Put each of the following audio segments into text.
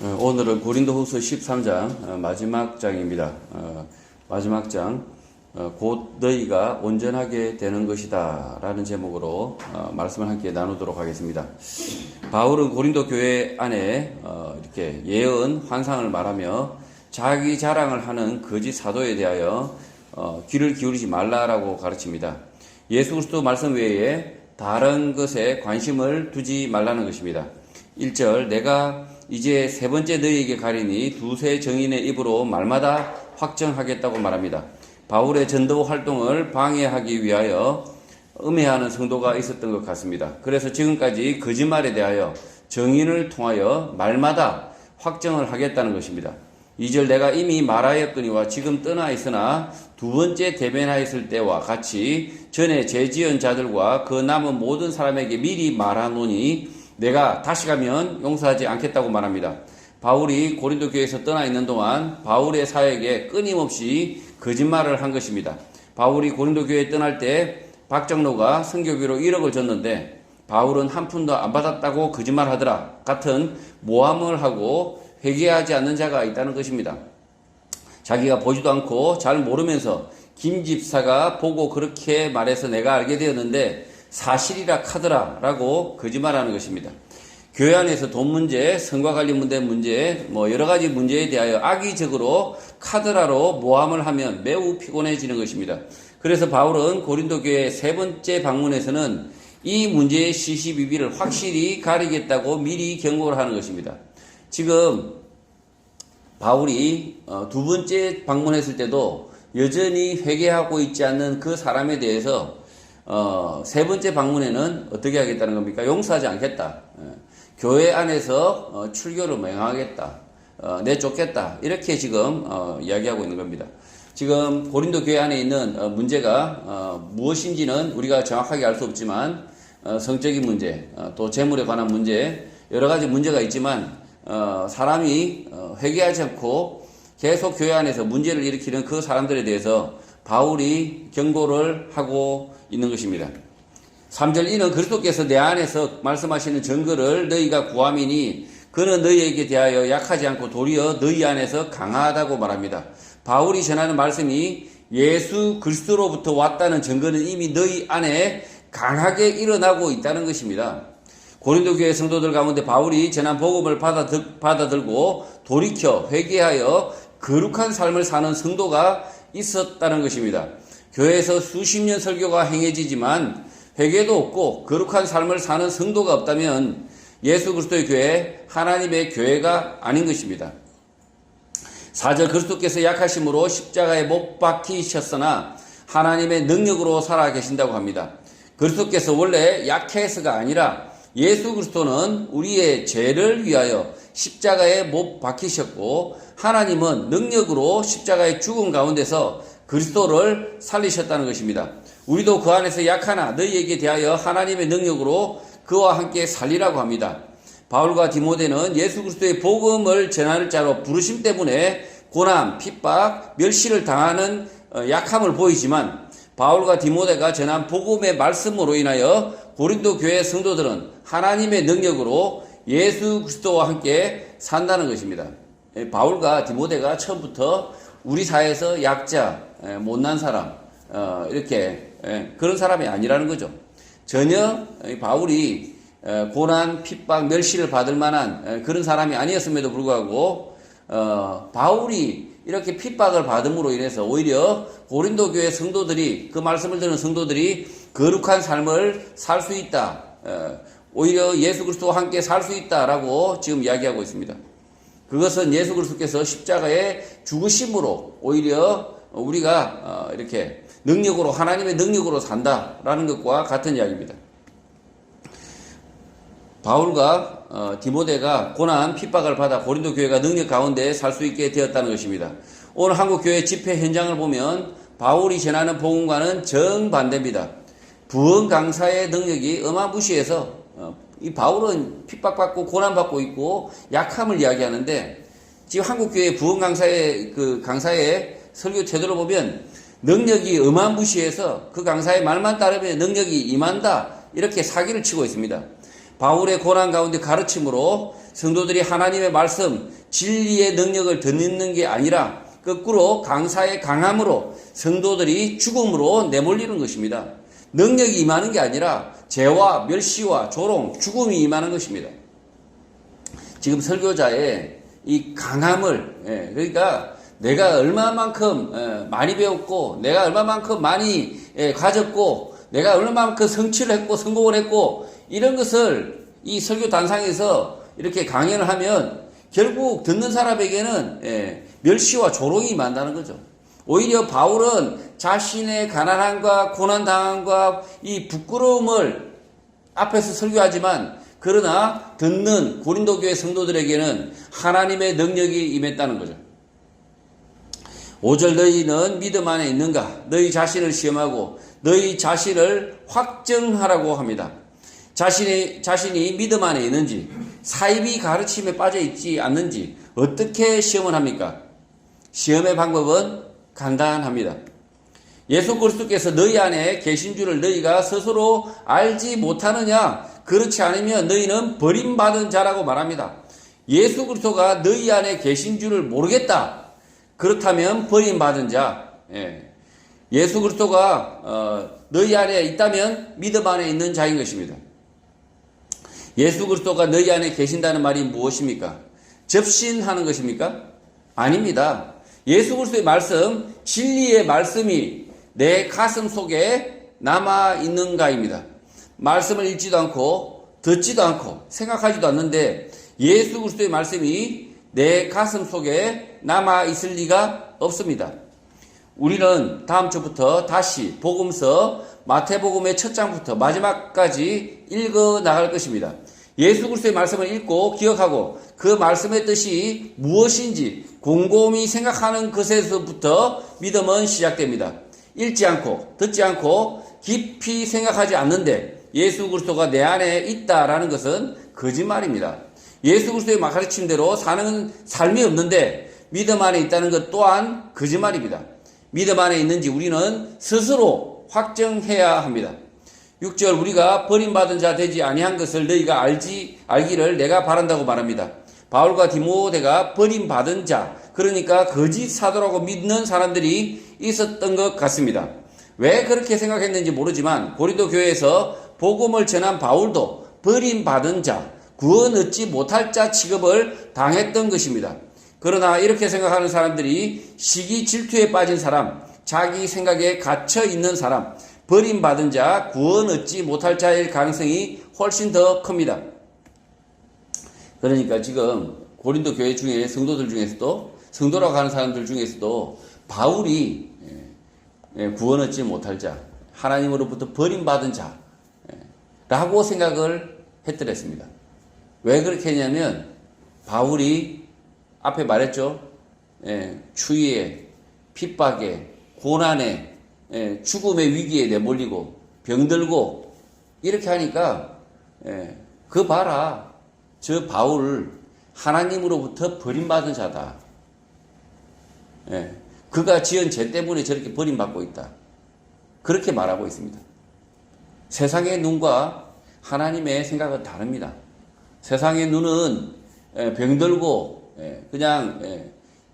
오늘은 고린도후서 13장 마지막 장입니다. 마지막 장, 곧 너희가 온전하게 되는 것이다 라는 제목으로 말씀을 함께 나누도록 하겠습니다. 바울은 고린도 교회 안에 이렇게 예언, 환상을 말하며 자기 자랑을 하는 거짓 사도에 대하여 귀를 기울이지 말라라고 가르칩니다. 예수 그리스도 말씀 외에 다른 것에 관심을 두지 말라는 것입니다. 1절, 내가 이제 세 번째 너희에게 가리니 두세 정인의 입으로 말마다 확정하겠다고 말합니다. 바울의 전도 활동을 방해하기 위하여 음해하는 성도가 있었던 것 같습니다. 그래서 지금까지 거짓말에 대하여 정인을 통하여 말마다 확정을 하겠다는 것입니다. 2절, 내가 이미 말하였거니와 지금 떠나 있으나 두 번째 대변하였을 때와 같이 전에 죄지은 자들과 그 남은 모든 사람에게 미리 말하노니 내가 다시 가면 용서하지 않겠다고 말합니다. 바울이 고린도 교회에서 떠나 있는 동안 바울의 사역에 끊임없이 거짓말을 한 것입니다. 바울이 고린도 교회에 떠날 때 박정로가 선교비로 1억을 줬는데 바울은 한 푼도 안 받았다고 거짓말하더라 같은 모함을 하고 회개하지 않는 자가 있다는 것입니다. 자기가 보지도 않고 잘 모르면서 김 집사가 보고 그렇게 말해서 내가 알게 되었는데 사실이라 카더라 라고 거짓말하는 것입니다. 교회 안에서 돈 문제, 성과 관리 문제, 여러 가지 문제에 대하여 악의적으로 카더라로 모함을 하면 매우 피곤해지는 것입니다. 그래서 바울은 고린도 교회 세 번째 방문에서는 이 문제의 시시비비를 확실히 가리겠다고 미리 경고를 하는 것입니다. 지금 바울이 두 번째 방문했을 때도 여전히 회개하고 있지 않는 그 사람에 대해서 세 번째 방문에는 어떻게 하겠다는 겁니까? 용서하지 않겠다. 교회 안에서 출교를 명하겠다. 내쫓겠다. 이렇게 지금 이야기하고 있는 겁니다. 지금 고린도 교회 안에 있는 문제가 무엇인지는 우리가 정확하게 알 수 없지만 성적인 문제, 또 재물에 관한 문제, 여러 가지 문제가 있지만 사람이 회개하지 않고 계속 교회 안에서 문제를 일으키는 그 사람들에 대해서 바울이 경고를 하고 있는 것입니다. 3절, 이는 그리스도께서 내 안에서 말씀하시는 증거를 너희가 구함이니 그는 너희에게 대하여 약하지 않고 도리어 너희 안에서 강하다고 말합니다. 바울이 전하는 말씀이 예수 그리스도로부터 왔다는 증거는 이미 너희 안에 강하게 일어나고 있다는 것입니다. 고린도 교회 성도들 가운데 바울이 전한 복음을 받아들고 돌이켜 회개하여 거룩한 삶을 사는 성도가 있었다는 것입니다. 교회에서 수십 년 설교가 행해지지만 회개도 없고 거룩한 삶을 사는 성도가 없다면 예수 그리스도의 교회, 하나님의 교회가 아닌 것입니다. 4절, 그리스도께서 약하심으로 십자가에 못 박히셨으나 하나님의 능력으로 살아 계신다고 합니다. 그리스도께서 원래 약해서가 아니라 예수 그리스도는 우리의 죄를 위하여 십자가에 못 박히셨고 하나님은 능력으로 십자가의 죽음 가운데서 그리스도를 살리셨다는 것입니다. 우리도 그 안에서 약하나 너희에게 대하여 하나님의 능력으로 그와 함께 살리라고 합니다. 바울과 디모데는 예수 그리스도의 복음을 전할 자로 부르심 때문에 고난, 핍박, 멸시를 당하는 약함을 보이지만 바울과 디모데가 전한 복음의 말씀으로 인하여 고린도 교회 성도들은 하나님의 능력으로 예수 그리스도와 함께 산다는 것입니다. 바울과 디모데가 처음부터 우리 사회에서 약자, 못난 사람, 이렇게 그런 사람이 아니라는 거죠. 전혀 바울이 고난, 핍박, 멸시를 받을 만한 그런 사람이 아니었음에도 불구하고 바울이 이렇게 핍박을 받음으로 인해서 오히려 고린도 교회 성도들이, 그 말씀을 듣는 성도들이 거룩한 삶을 살 수 있다. 오히려 예수 그리스도와 함께 살 수 있다라고 지금 이야기하고 있습니다. 그것은 예수 그리스도께서 십자가에 죽으심으로 오히려 우리가 이렇게 능력으로, 하나님의 능력으로 산다라는 것과 같은 이야기입니다. 바울과 디모데가 고난, 핍박을 받아 고린도 교회가 능력 가운데 살 수 있게 되었다는 것입니다. 오늘 한국 교회 집회 현장을 보면 바울이 전하는 복음과는 정반대입니다. 부흥 강사의 능력이 어마무시해서 이 바울은 핍박받고 고난받고 있고 약함을 이야기하는데 지금 한국 교회 부흥 강사의 강사의 설교 태도를 보면 능력이 어마무시해서 그 강사의 말만 따르면 능력이 임한다 이렇게 사기를 치고 있습니다. 바울의 고난 가운데 가르침으로 성도들이 하나님의 말씀, 진리의 능력을 듣는 게 아니라 거꾸로 강사의 강함으로 성도들이 죽음으로 내몰리는 것입니다. 능력이 임하는 게 아니라 죄와 멸시와 조롱, 죽음이 임하는 것입니다. 지금 설교자의 이 강함을, 그러니까 내가 얼마만큼 많이 배웠고, 내가 얼마만큼 많이 가졌고, 내가 얼마만큼 성취를 했고, 성공을 했고, 이런 것을 이 설교 단상에서 이렇게 강연을 하면 결국 듣는 사람에게는 멸시와 조롱이 임한다는 거죠. 오히려 바울은 자신의 가난함과 고난당함과 이 부끄러움을 앞에서 설교하지만 그러나 듣는 고린도 교회 성도들에게는 하나님의 능력이 임했다는 거죠. 5절 너희는 믿음 안에 있는가? 너희 자신을 시험하고 너희 자신을 확정하라고 합니다. 자신이 믿음 안에 있는지, 사이비 가르침에 빠져 있지 않는지 어떻게 시험을 합니까? 시험의 방법은 간단합니다. 예수 그리스도께서 너희 안에 계신 줄을 너희가 스스로 알지 못하느냐? 그렇지 않으면 너희는 버림받은 자라고 말합니다. 예수 그리스도가 너희 안에 계신 줄을 모르겠다. 그렇다면 버림받은 자. 예수 그리스도가 너희 안에 있다면 믿음 안에 있는 자인 것입니다. 예수 그리스도가 너희 안에 계신다는 말이 무엇입니까? 접신하는 것입니까? 아닙니다. 예수 그리스도의 말씀, 진리의 말씀이 내 가슴 속에 남아있는가입니다. 말씀을 읽지도 않고 듣지도 않고 생각하지도 않는데 예수 그리스도의 말씀이 내 가슴 속에 남아있을 리가 없습니다. 우리는 다음 주부터 다시 복음서 마태복음의 첫 장부터 마지막까지 읽어 나갈 것입니다. 예수 그리스도의 말씀을 읽고 기억하고 그 말씀의 뜻이 무엇인지 곰곰이 생각하는 것에서부터 믿음은 시작됩니다. 읽지 않고 듣지 않고 깊이 생각하지 않는데 예수 그리스도가 내 안에 있다라는 것은 거짓말입니다. 예수 그리스도의 가르침대로 사는 삶이 없는데 믿음 안에 있다는 것 또한 거짓말입니다. 믿음 안에 있는지 우리는 스스로 확정해야 합니다. 6절 우리가 버림받은 자 되지 아니한 것을 너희가 알기를 내가 바란다고 말합니다. 바울과 디모데가 버림받은 자, 그러니까 거짓 사도라고 믿는 사람들이 있었던 것 같습니다. 왜 그렇게 생각했는지 모르지만 고린도 교회에서 복음을 전한 바울도 버림받은 자, 구원 얻지 못할 자 취급을 당했던 것입니다. 그러나 이렇게 생각하는 사람들이 시기 질투에 빠진 사람, 자기 생각에 갇혀 있는 사람, 버림받은 자, 구원 얻지 못할 자일 가능성이 훨씬 더 큽니다. 그러니까 지금 고린도 교회 중에 성도들 중에서도, 성도라고 하는 사람들 중에서도 바울이 구원 얻지 못할 자, 하나님으로부터 버림받은 자라고 생각을 했더랬습니다. 왜 그렇게 했냐면 바울이 앞에 말했죠. 추위에, 핍박에, 고난에, 죽음의 위기에 내몰리고 병들고 이렇게 하니까 그 봐라, 저 바울 하나님으로부터 버림받은 자다. 그가 지은 죄 때문에 저렇게 버림받고 있다. 그렇게 말하고 있습니다. 세상의 눈과 하나님의 생각은 다릅니다. 세상의 눈은 병들고 그냥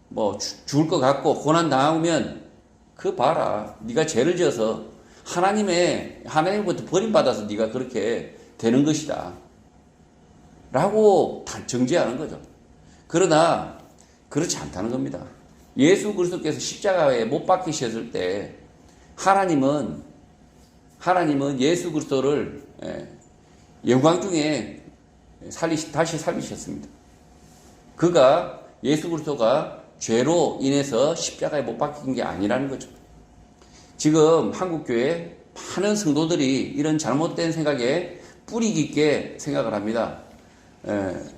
뭐 죽을 것 같고 고난 당하면 그 봐라, 네가 죄를 지어서 하나님부터 버림받아서 네가 그렇게 되는 것이다 라고 정죄하는 거죠. 그러나 그렇지 않다는 겁니다. 예수 그리스도께서 십자가에 못 박히셨을 때 하나님은 예수 그리스도를 영광 중에 다시 살리셨습니다. 예수 그리스도가 죄로 인해서 십자가에 못 박힌 게 아니라는 거죠. 지금 한국교회 많은 성도들이 이런 잘못된 생각에 뿌리 깊게 생각을 합니다.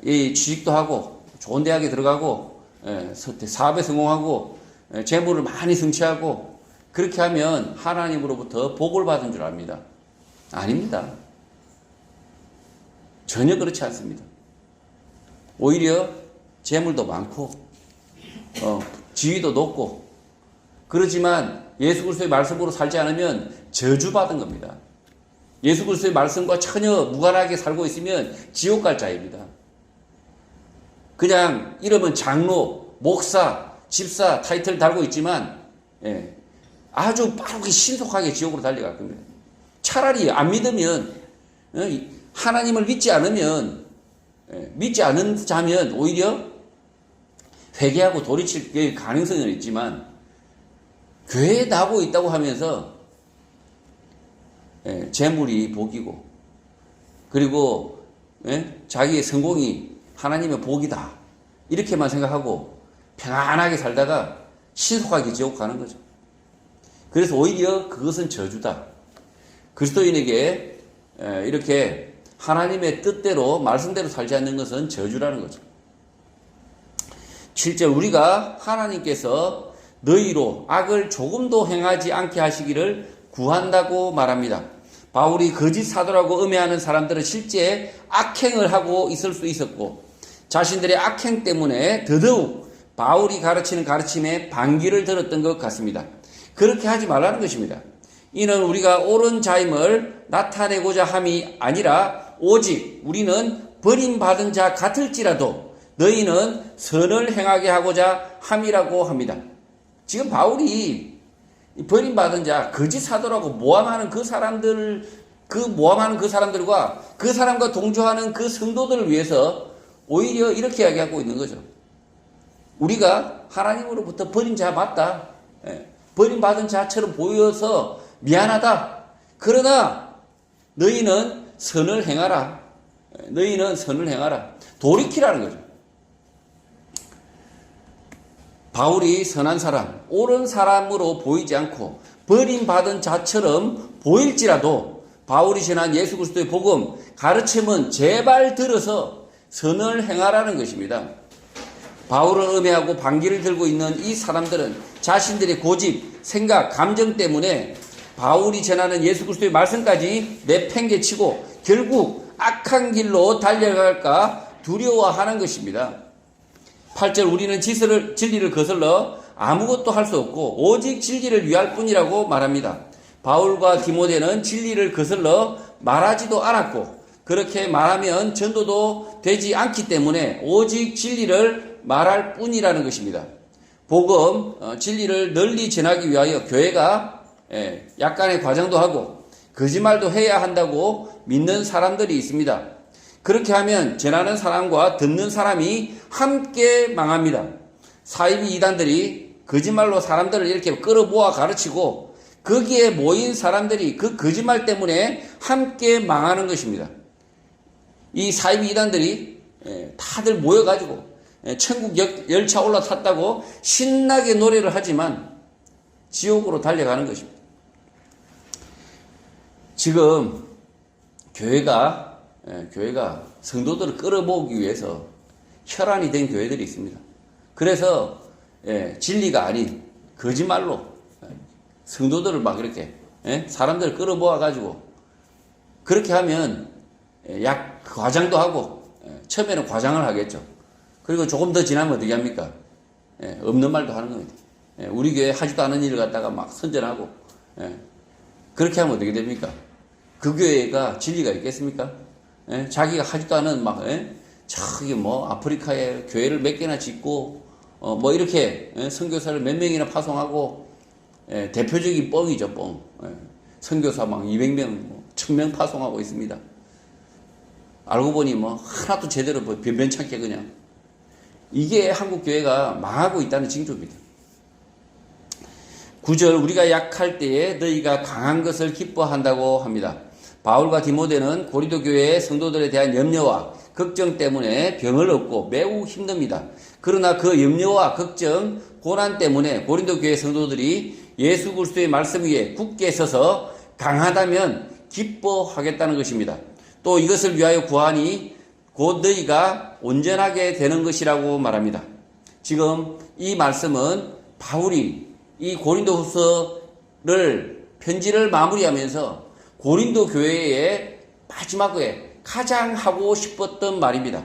이 취직도 하고 좋은 대학에 들어가고 사업에 성공하고 재물을 많이 성취하고 그렇게 하면 하나님으로부터 복을 받은 줄 압니다. 아닙니다. 전혀 그렇지 않습니다. 오히려 재물도 많고 지위도 높고 그렇지만 예수 그리스도의 말씀으로 살지 않으면 저주받은 겁니다. 예수 그리스도의 말씀과 전혀 무관하게 살고 있으면 지옥 갈 자입니다. 그냥 이름은 장로, 목사, 집사 타이틀 달고 있지만 아주 빠르게 신속하게 지옥으로 달려갈 겁니다. 차라리 안 믿으면 하나님을 믿지 않으면 믿지 않은 자면 오히려 회개하고 돌이칠 가능성은 있지만 교회에 나오고 있다고 하면서 재물이 복이고 그리고 자기의 성공이 하나님의 복이다 이렇게만 생각하고 평안하게 살다가 신속하게 지옥 가는 거죠. 그래서 오히려 그것은 저주다. 그리스도인에게 이렇게 하나님의 뜻대로 말씀대로 살지 않는 것은 저주라는 거죠. 7절 우리가 하나님께서 너희로 악을 조금도 행하지 않게 하시기를 구한다고 말합니다. 바울이 거짓 사도라고 음해하는 사람들은 실제 악행을 하고 있을 수 있었고 자신들의 악행 때문에 더더욱 바울이 가르치는 가르침에 반기를 들었던 것 같습니다. 그렇게 하지 말라는 것입니다. 이는 우리가 옳은 자임을 나타내고자 함이 아니라 오직 우리는 버림받은 자 같을지라도 너희는 선을 행하게 하고자 함이라고 합니다. 지금 바울이 버림받은 자, 거짓 사도라고 모함하는 그 사람들과 그 사람과 동조하는 그 성도들을 위해서 오히려 이렇게 이야기하고 있는 거죠. 우리가 하나님으로부터 버린 자 맞다. 버림받은 자처럼 보여서 미안하다. 그러나 너희는 선을 행하라. 너희는 선을 행하라. 돌이키라는 거죠. 바울이 선한 사람, 옳은 사람으로 보이지 않고 버림받은 자처럼 보일지라도 바울이 전한 예수 그리스도의 복음, 가르침은 제발 들어서 선을 행하라는 것입니다. 바울을 음해하고 반기를 들고 있는 이 사람들은 자신들의 고집, 생각, 감정 때문에 바울이 전하는 예수 그리스도의 말씀까지 내팽개치고 결국 악한 길로 달려갈까 두려워하는 것입니다. 8절 우리는 진리를 거슬러 아무것도 할 수 없고 오직 진리를 위할 뿐이라고 말합니다. 바울과 디모데는 진리를 거슬러 말하지도 않았고 그렇게 말하면 전도도 되지 않기 때문에 오직 진리를 말할 뿐이라는 것입니다. 복음, 진리를 널리 전하기 위하여 교회가 약간의 과장도 하고 거짓말도 해야 한다고 믿는 사람들이 있습니다. 그렇게 하면 전하는 사람과 듣는 사람이 함께 망합니다. 사이비 이단들이 거짓말로 사람들을 이렇게 끌어모아 가르치고 거기에 모인 사람들이 그 거짓말 때문에 함께 망하는 것입니다. 이 사이비 이단들이 다들 모여가지고 천국 열차 올라탔다고 신나게 노래를 하지만 지옥으로 달려가는 것입니다. 지금 교회가 성도들을 끌어모으기 위해서 혈안이 된 교회들이 있습니다. 그래서 진리가 아닌 거짓말로 성도들을 막 이렇게 사람들을 끌어모아가지고 그렇게 하면 약 과장도 하고 처음에는 과장을 하겠죠. 그리고 조금 더 지나면 어떻게 합니까? 없는 말도 하는 겁니다. 우리 교회 하지도 않은 일을 갖다가 막 선전하고 그렇게 하면 어떻게 됩니까? 그 교회가 진리가 있겠습니까? 자기가 하지도 않은 저기 아프리카에 교회를 몇 개나 짓고 이렇게 선교사를 몇 명이나 파송하고 대표적인 뻥이죠, 뻥. 선교사 막 200명, 1000명 파송하고 있습니다. 알고 보니 하나도 제대로 변변찮게 그냥 이게 한국 교회가 망하고 있다는 징조입니다. 9절 우리가 약할 때에 너희가 강한 것을 기뻐한다고 합니다. 바울과 디모데는 고린도 교회의 성도들에 대한 염려와 걱정 때문에 병을 얻고 매우 힘듭니다. 그러나 그 염려와 걱정, 고난 때문에 고린도 교회 성도들이 예수 그리스도의 말씀 위에 굳게 서서 강하다면 기뻐하겠다는 것입니다. 또 이것을 위하여 구하니 곧 너희가 온전하게 되는 것이라고 말합니다. 지금 이 말씀은 바울이 이 고린도후서를 편지를 마무리하면서 고린도 교회의 마지막에 가장 하고 싶었던 말입니다.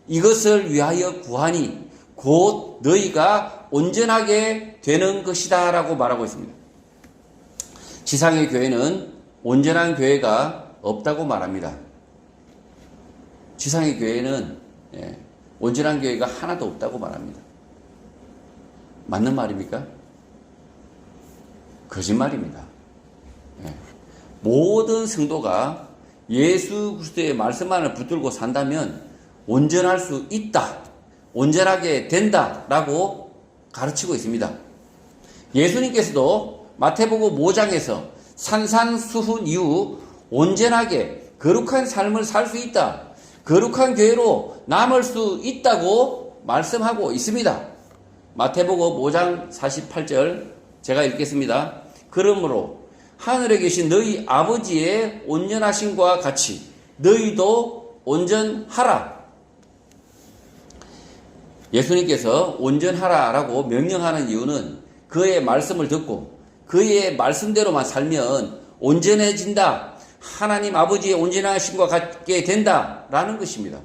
이것을 위하여 구하니 곧 너희가 온전하게 되는 것이다 라고 말하고 있습니다. 지상의 교회는 온전한 교회가 없다고 말합니다. 지상의 교회는 온전한 교회가 하나도 없다고 말합니다. 맞는 말입니까? 거짓말입니다. 모든 성도가 예수 그리스도의 말씀만을 붙들고 산다면 온전할 수 있다, 온전하게 된다라고 가르치고 있습니다. 예수님께서도 마태복음 5장에서 산산수훈 이후 온전하게 거룩한 삶을 살 수 있다, 거룩한 교회로 남을 수 있다고 말씀하고 있습니다. 마태복음 5장 48절 제가 읽겠습니다. 그러므로 하늘에 계신 너희 아버지의 온전하심과 같이 너희도 온전하라. 예수님께서 온전하라라고 명령하는 이유는 그의 말씀을 듣고 그의 말씀대로만 살면 온전해진다, 하나님 아버지의 온전하심과 같게 된다라는 것입니다.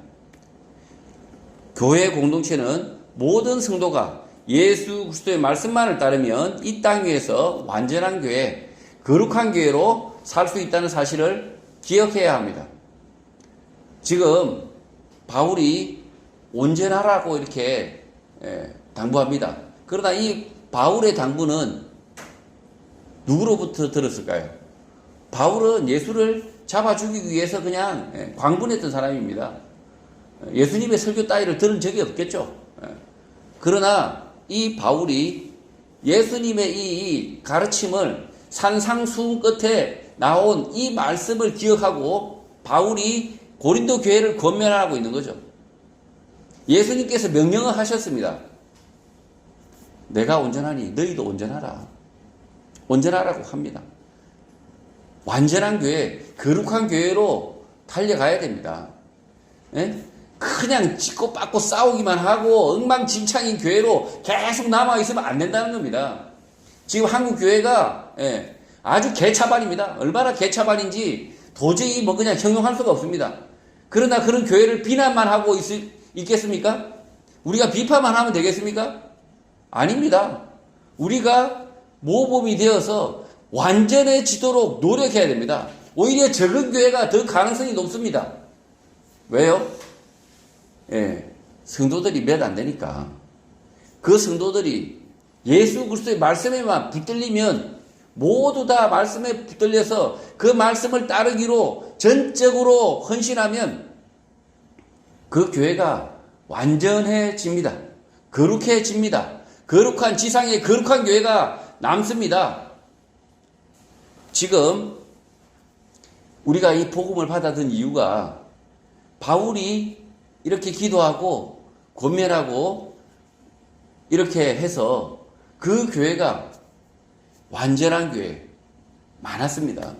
교회 공동체는 모든 성도가 예수 그리스도의 말씀만을 따르면 이 땅 위에서 완전한 교회, 거룩한 교회로 살 수 있다는 사실을 기억해야 합니다. 지금 바울이 온전하라고 이렇게 당부합니다. 그러나 이 바울의 당부는 누구로부터 들었을까요? 바울은 예수를 잡아 죽이기 위해서 그냥 광분했던 사람입니다. 예수님의 설교 따위를 들은 적이 없겠죠. 그러나 이 바울이 예수님의 이 가르침을 산상수훈 끝에 나온 이 말씀을 기억하고 바울이 고린도 교회를 권면하고 있는 거죠. 예수님께서 명령을 하셨습니다. 내가 온전하니 너희도 온전하라. 온전하라고 합니다. 완전한 교회, 거룩한 교회로 달려가야 됩니다. 그냥 짚고 빠고 싸우기만 하고 엉망진창인 교회로 계속 남아있으면 안 된다는 겁니다. 지금 한국 교회가 아주 개차반입니다. 얼마나 개차반인지 도저히 그냥 형용할 수가 없습니다. 그러나 그런 교회를 비난만 하고 있겠습니까? 우리가 비판만 하면 되겠습니까? 아닙니다. 우리가 모범이 되어서 완전해지도록 노력해야 됩니다. 오히려 적은 교회가 더 가능성이 높습니다. 왜요? 성도들이 몇 안 되니까. 그 성도들이 예수 그리스도의 말씀에만 붙들리면 모두 다 말씀에 붙들려서 그 말씀을 따르기로 전적으로 헌신하면 그 교회가 완전해집니다. 거룩해집니다. 거룩한 지상의 거룩한 교회가 남습니다. 지금 우리가 이 복음을 받아든 이유가 바울이 이렇게 기도하고 권면하고 이렇게 해서 그 교회가 완전한 교회 많았습니다.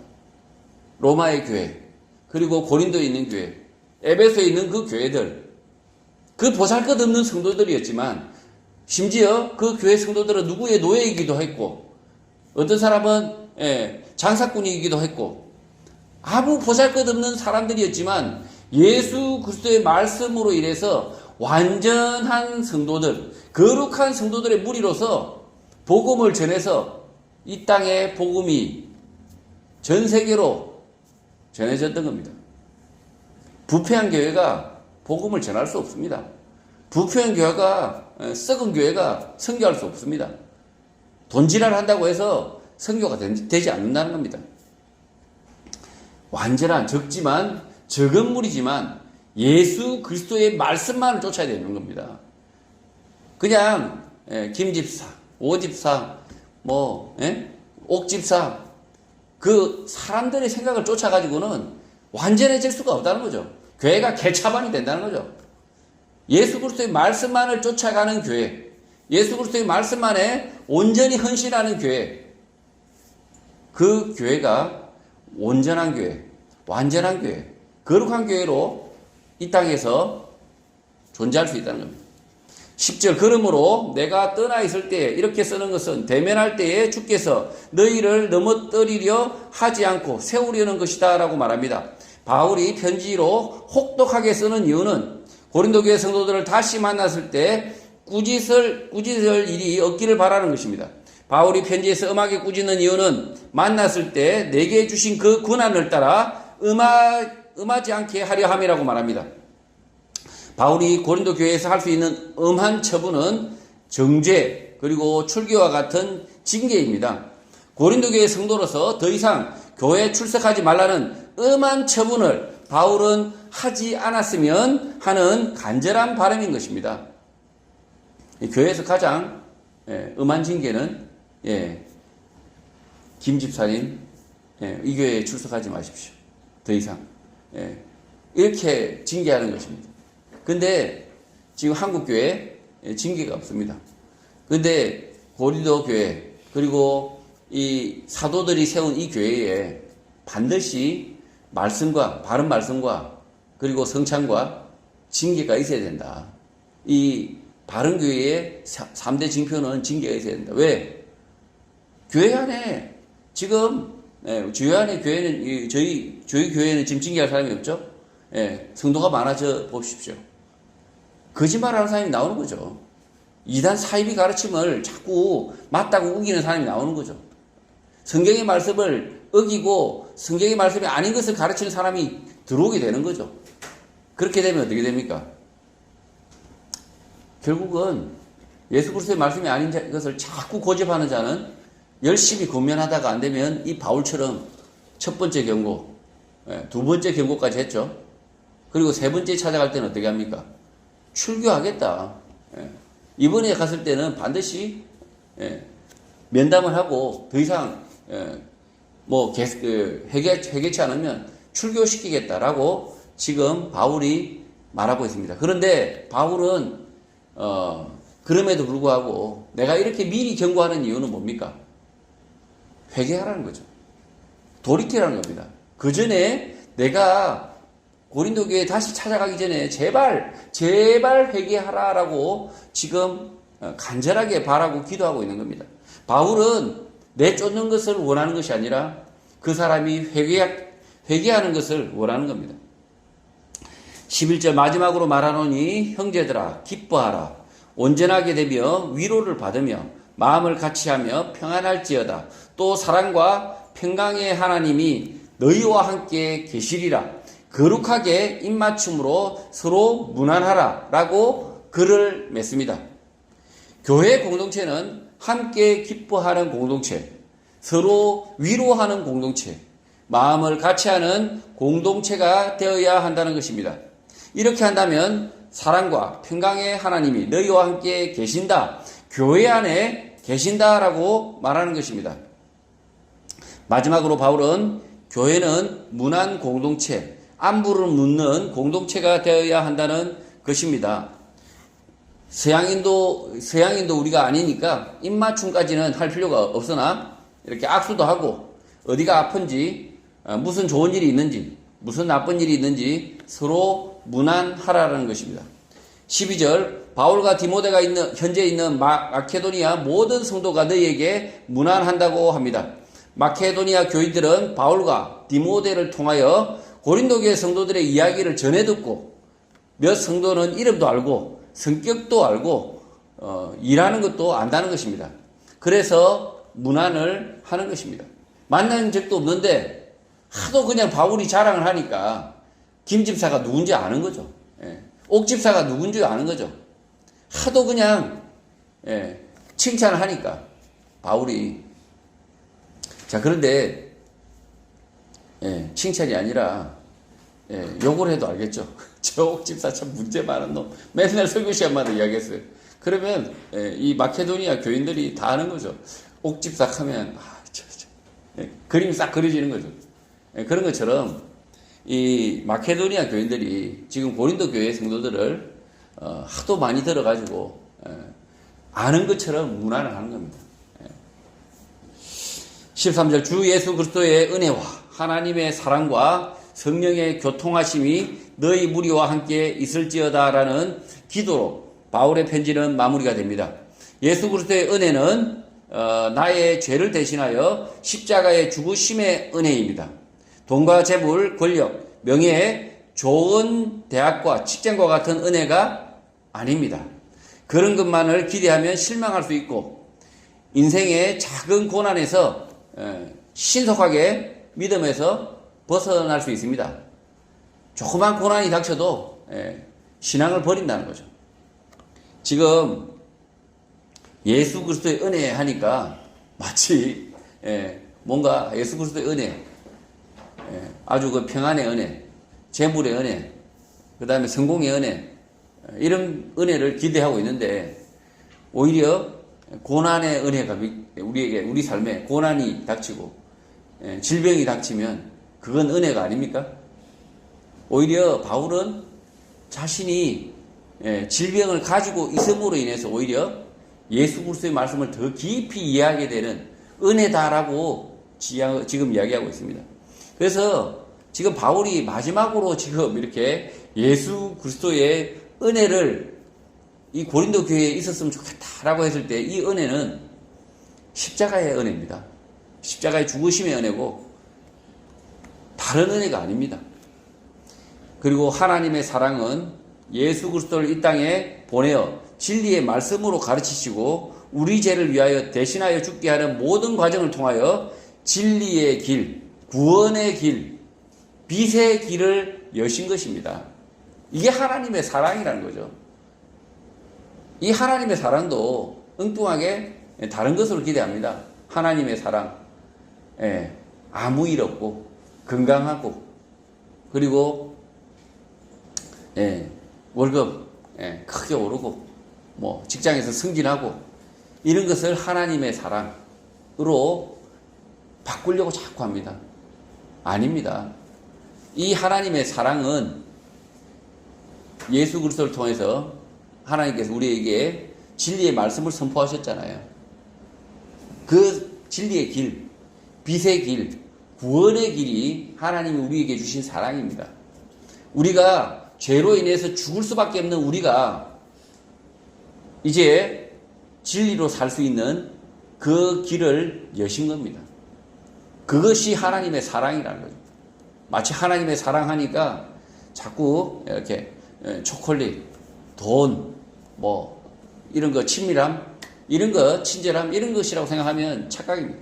로마의 교회, 그리고 고린도에 있는 교회, 에베소에 있는 그 교회들, 그 보잘것없는 성도들이었지만 심지어 그 교회 성도들은 누구의 노예이기도 했고 어떤 사람은 장사꾼이기도 했고 아무 보잘것없는 사람들이었지만 예수 그리스도의 말씀으로 인해서 완전한 성도들, 거룩한 성도들의 무리로서 복음을 전해서 이 땅에 복음이 전 세계로 전해졌던 겁니다. 부패한 교회가 복음을 전할 수 없습니다. 부패한 교회가, 썩은 교회가 선교할 수 없습니다. 돈지랄 한다고 해서 선교가 되지 않는다는 겁니다. 완전한, 적은 무리지만 예수 그리스도의 말씀만을 쫓아야 되는 겁니다. 그냥 김집사, 오집사, 옥집사, 그 사람들의 생각을 쫓아가지고는 완전해질 수가 없다는 거죠. 교회가 개차반이 된다는 거죠. 예수 그리스도의 말씀만을 쫓아가는 교회, 예수 그리스도의 말씀만에 온전히 헌신하는 교회, 그 교회가 온전한 교회, 완전한 교회, 거룩한 교회로 이 땅에서 존재할 수 있다는 겁니다. 10절, 그러므로 내가 떠나 있을 때에, 이렇게 쓰는 것은 대면할 때에 주께서 너희를 넘어뜨리려 하지 않고 세우려는 것이다 라고 말합니다. 바울이 편지로 혹독하게 쓰는 이유는 고린도 교회 성도들을 다시 만났을 때 꾸짖을 일이 없기를 바라는 것입니다. 바울이 편지에서 음하게 꾸짖는 이유는 만났을 때 내게 주신 그 권한을 따라 음하지 않게 하려 함이라고 말합니다. 바울이 고린도 교회에서 할 수 있는 음한 처분은 정죄 그리고 출교와 같은 징계입니다. 고린도 교회 성도로서 더 이상 교회에 출석하지 말라는 음한 처분을 바울은 하지 않았으면 하는 간절한 바람인 것입니다. 교회에서 가장 음한 징계는 김 집사님 이 교회에 출석하지 마십시오. 더 이상 이렇게 징계하는 것입니다. 근데 지금 한국 교회에 징계가 없습니다. 근데 고린도 교회 그리고 이 사도들이 세운 이 교회에 반드시 말씀과 바른 말씀과 그리고 성찬과 징계가 있어야 된다. 이 바른 교회의 3대 징표는 징계가 있어야 된다. 왜? 교회 안에 지금 주요 안에 교회는 저희 교회는 지금 징계할 사람이 없죠. 성도가 많아져 보십시오. 거짓말하는 사람이 나오는 거죠. 이단 사이비 가르침을 자꾸 맞다고 우기는 사람이 나오는 거죠. 성경의 말씀을 어기고 성경의 말씀이 아닌 것을 가르치는 사람이 들어오게 되는 거죠. 그렇게 되면 어떻게 됩니까? 결국은 예수 그리스도의 말씀이 아닌 것을 자꾸 고집하는 자는 열심히 권면하다가 안 되면 이 바울처럼 첫 번째 경고, 두 번째 경고까지 했죠. 그리고 세 번째 찾아갈 때는 어떻게 합니까? 출교하겠다. 이번에 갔을 때는 반드시 면담을 하고 더 이상 회개치 않으면 출교시키겠다라고 지금 바울이 말하고 있습니다. 그런데 바울은 그럼에도 불구하고 내가 이렇게 미리 경고하는 이유는 뭡니까? 회개하라는 거죠. 돌이키라는 겁니다. 그 전에 내가 고린도 교회에 다시 찾아가기 전에 제발 회개하라라고 지금 간절하게 바라고 기도하고 있는 겁니다. 바울은 내쫓는 것을 원하는 것이 아니라 그 사람이 회개하는 것을 원하는 겁니다. 11절 마지막으로 말하노니 형제들아 기뻐하라 온전하게 되며 위로를 받으며 마음을 같이하며 평안할지어다. 또 사랑과 평강의 하나님이 너희와 함께 계시리라. 거룩하게 입맞춤으로 서로 무난하라 라고 글을 맺습니다. 교회 공동체는 함께 기뻐하는 공동체, 서로 위로하는 공동체, 마음을 같이하는 공동체가 되어야 한다는 것입니다. 이렇게 한다면 사랑과 평강의 하나님이 너희와 함께 계신다, 교회 안에 계신다라고 말하는 것입니다. 마지막으로 바울은 교회는 문안 공동체, 안부를 묻는 공동체가 되어야 한다는 것입니다. 서양인도 우리가 아니니까 입맞춤까지는 할 필요가 없으나 이렇게 악수도 하고 어디가 아픈지 무슨 좋은 일이 있는지 무슨 나쁜 일이 있는지 서로 문안하라는 것입니다. 12절 바울과 디모데가 현재 있는 마케도니아 모든 성도가 너희에게 문안한다고 합니다. 마케도니아 교인들은 바울과 디모데를 통하여 고린도 교회 성도들의 이야기를 전해 듣고 몇 성도는 이름도 알고 성격도 알고 일하는 것도 안다는 것입니다. 그래서 문안을 하는 것입니다. 만난 적도 없는데 하도 그냥 바울이 자랑을 하니까 김 집사가 누군지 아는 거죠. 옥 집사가 누군지 아는 거죠. 하도 그냥 칭찬을 하니까 바울이 자 그런데 칭찬이 아니라 욕을 해도 알겠죠. 저 옥 집사 참 문제 많은 놈. 맨날 설교 시간마다 이야기했어요. 그러면 이 마케도니아 교인들이 다 아는 거죠. 옥 집사 하면 그림이 싹 그려지는 거죠. 그런 것처럼 이 마케도니아 교인들이 지금 고린도 교회 성도들을 하도 많이 들어가지고 아는 것처럼 문안을 하는 겁니다. 13절 주 예수 그리스도의 은혜와 하나님의 사랑과 성령의 교통하심이 너희 무리와 함께 있을지어다라는 기도로 바울의 편지는 마무리가 됩니다. 예수 그리스도의 은혜는 나의 죄를 대신하여 십자가의 죽으심의 은혜입니다. 돈과 재물, 권력, 명예, 좋은 대학과 직장과 같은 은혜가 아닙니다. 그런 것만을 기대하면 실망할 수 있고 인생의 작은 고난에서 신속하게 믿음에서 벗어날 수 있습니다. 조그만 고난이 닥쳐도 신앙을 버린다는 거죠. 지금 예수 그리스도의 은혜 하니까 마치 뭔가 예수 그리스도의 은혜, 아주 그 평안의 은혜, 재물의 은혜, 그 다음에 성공의 은혜, 이런 은혜를 기대하고 있는데 오히려 고난의 은혜가 우리 삶에 고난이 닥치고 질병이 닥치면 그건 은혜가 아닙니까? 오히려 바울은 자신이 질병을 가지고 있음으로 인해서 오히려 예수 그리스도의 말씀을 더 깊이 이해하게 되는 은혜다라고 지금 이야기하고 있습니다. 그래서 지금 바울이 마지막으로 지금 이렇게 예수 그리스도의 은혜를 이 고린도 교회에 있었으면 좋겠다라고 했을 때 이 은혜는 십자가의 은혜입니다. 십자가의 죽으심의 은혜고 다른 은혜가 아닙니다. 그리고 하나님의 사랑은 예수 그리스도를 이 땅에 보내어 진리의 말씀으로 가르치시고 우리 죄를 위하여 대신하여 죽게 하는 모든 과정을 통하여 진리의 길, 구원의 길, 빛의 길을 여신 것입니다. 이게 하나님의 사랑이라는 거죠. 이 하나님의 사랑도 엉뚱하게 다른 것으로 기대합니다. 하나님의 사랑, 아무 일 없고 건강하고 그리고 월급 크게 오르고 뭐 직장에서 승진하고 이런 것을 하나님의 사랑으로 바꾸려고 자꾸 합니다. 아닙니다. 이 하나님의 사랑은 예수 그리스도를 통해서 하나님께서 우리에게 진리의 말씀을 선포하셨잖아요. 그 진리의 길, 빛의 길, 구원의 길이 하나님이 우리에게 주신 사랑입니다. 우리가 죄로 인해서 죽을 수밖에 없는 우리가 이제 진리로 살 수 있는 그 길을 여신 겁니다. 그것이 하나님의 사랑이라는 거죠. 마치 하나님의 사랑하니까 자꾸 이렇게 초콜릿, 돈, 뭐 이런 거 친밀함, 이런 거 친절함, 이런 것이라고 생각하면 착각입니다.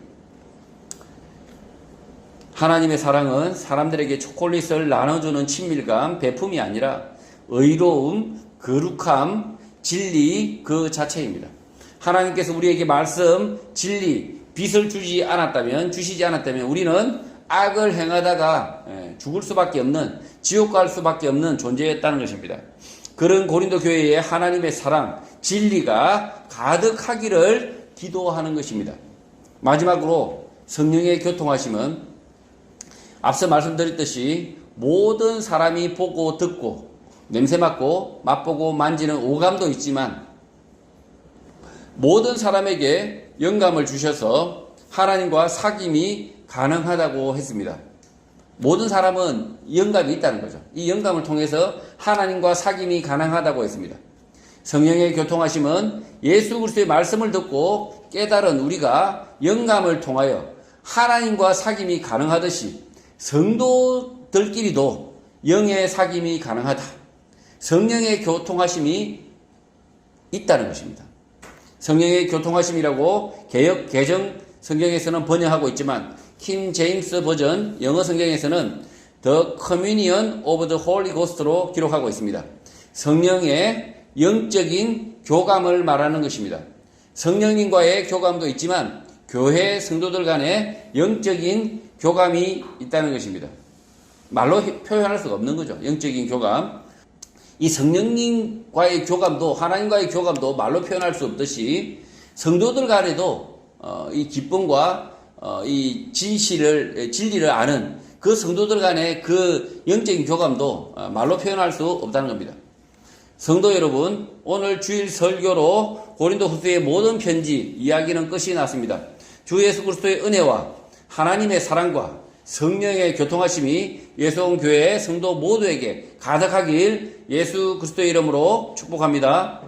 하나님의 사랑은 사람들에게 초콜릿을 나눠주는 친밀감, 배품이 아니라 의로움, 거룩함, 진리 그 자체입니다. 하나님께서 우리에게 말씀, 진리, 빛을 주시지 않았다면 우리는 악을 행하다가 죽을 수밖에 없는, 지옥 갈 수밖에 없는 존재였다는 것입니다. 그런 고린도 교회에 하나님의 사랑, 진리가 가득하기를 기도하는 것입니다. 마지막으로 성령의 교통하심은 앞서 말씀드렸듯이 모든 사람이 보고 듣고 냄새 맡고 맛보고 만지는 오감도 있지만 모든 사람에게 영감을 주셔서 하나님과 사귐이 가능하다고 했습니다. 모든 사람은 영감이 있다는 거죠. 이 영감을 통해서 하나님과 사귐이 가능하다고 했습니다. 성령의 교통하심은 예수 그리스도의 말씀을 듣고 깨달은 우리가 영감을 통하여 하나님과 사귐이 가능하듯이 성도들끼리도 영의 사귐이 가능하다. 성령의 교통하심이 있다는 것입니다. 성령의 교통하심이라고 개역 개정 성경에서는 번역하고 있지만 킹 제임스 버전 영어 성경에서는 The Communion of the Holy Ghost로 기록하고 있습니다. 성령의 영적인 교감을 말하는 것입니다. 성령님과의 교감도 있지만 교회 성도들 간에 영적인 교감이 있다는 것입니다. 말로 표현할 수가 없는 거죠. 영적인 교감. 이 성령님과의 교감도 하나님과의 교감도 말로 표현할 수 없듯이 성도들 간에도 이 기쁨과 이 진리를 아는 그 성도들 간의 그 영적인 교감도 말로 표현할 수 없다는 겁니다. 성도 여러분, 오늘 주일 설교로 고린도후서의 모든 편지 이야기는 끝이 났습니다. 주 예수 그리스도의 은혜와 하나님의 사랑과 성령의 교통하심이 예수홍교회 성도 모두에게 가득하길 예수 그리스도의 이름으로 축복합니다.